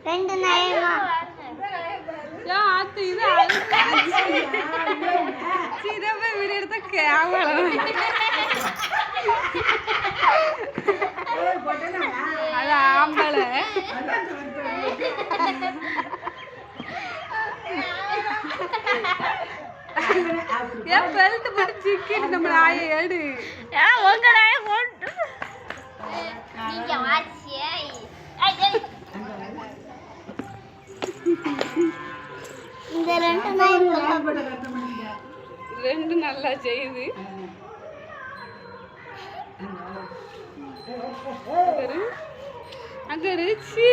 ரெண்டு நாயமா ஆத்து இது சிதப்ப வீடு எடுத்த கேவலம் அது ஆம்பளை ஏன் பெல்ட் போட்டு சிக்கிட்டு நம்ம நாயை எடு உங்க நாயை போட்டு நீங்க வாச்சியே இந்த ரெண்டு நாய் ரெண்டு நல்லா செய்யுது அங்க ரிச்சி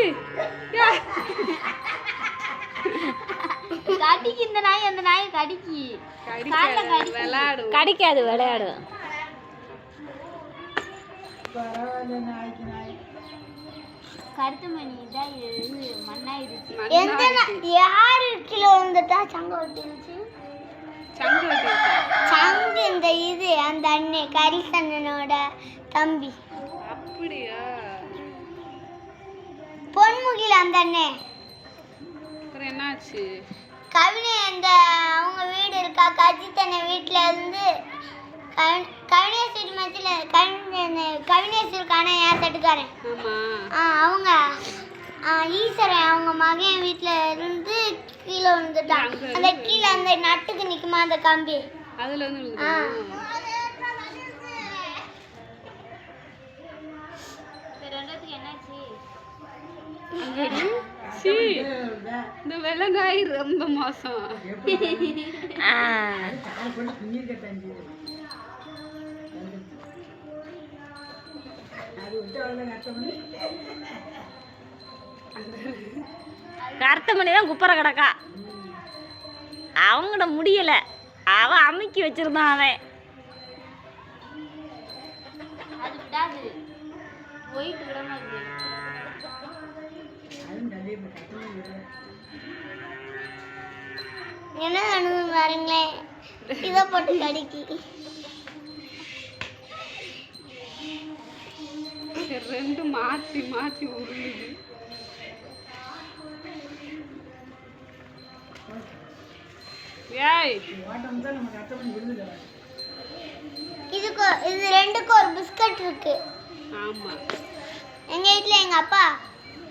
கடிக்கு இந்த நாய் அந்த நாய் கடிக்கு விளையாடும் கடிக்காது விளையாடும் கருத்து மணி தான் இது மண்ணாயிருச்சு யாரு கிலோ வந்துட்டா சங்க ஒட்டிருச்சு சங்கு இந்த இது அந்த அண்ணே கரிசன்னனோட தம்பி அப்படியா பொன்முகில அந்த அண்ணே அப்புறம் என்னாச்சு கவினை அந்த அவங்க வீடு இருக்கா கஜித்தனை வீட்டுல இருந்து கவினேஸ்வரி மத்தியில கவினேஸ்வருக்கான ஏன் தட்டுக்காரன் அவங்க ஈஸ்வரன் அவங்க மகன் வீட்டுல இருந்து கீழே விழுந்துட்டான் அந்த கீழே அந்த நட்டுக்கு நிக்குமா அந்த கம்பி அதுல வந்து இந்த வெள்ளங்காய் ரொம்ப மோசம் கருத்த மணிதான் குப்பரை கிடக்கா அவங்கள முடியல அவன் அமுக்கி வச்சிருந்தான் அவன் என்ன நடந்து பாருங்களேன் இதை போட்டு கடிக்கி ரெண்டு மாத்தி மாத்தி உருளுது இது ரெண்டுக்கும் ஒரு பிஸ்கட் இருக்கு ஆமா எங்க வீட்டுல எங்க அப்பா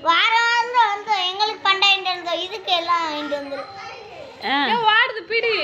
வாரம் வந்து எங்களுக்கு பண்டாயிட்டு இருந்தோம் இதுக்கு எல்லாம் வாங்கிட்டு வந்துடும் வாடுது பிடி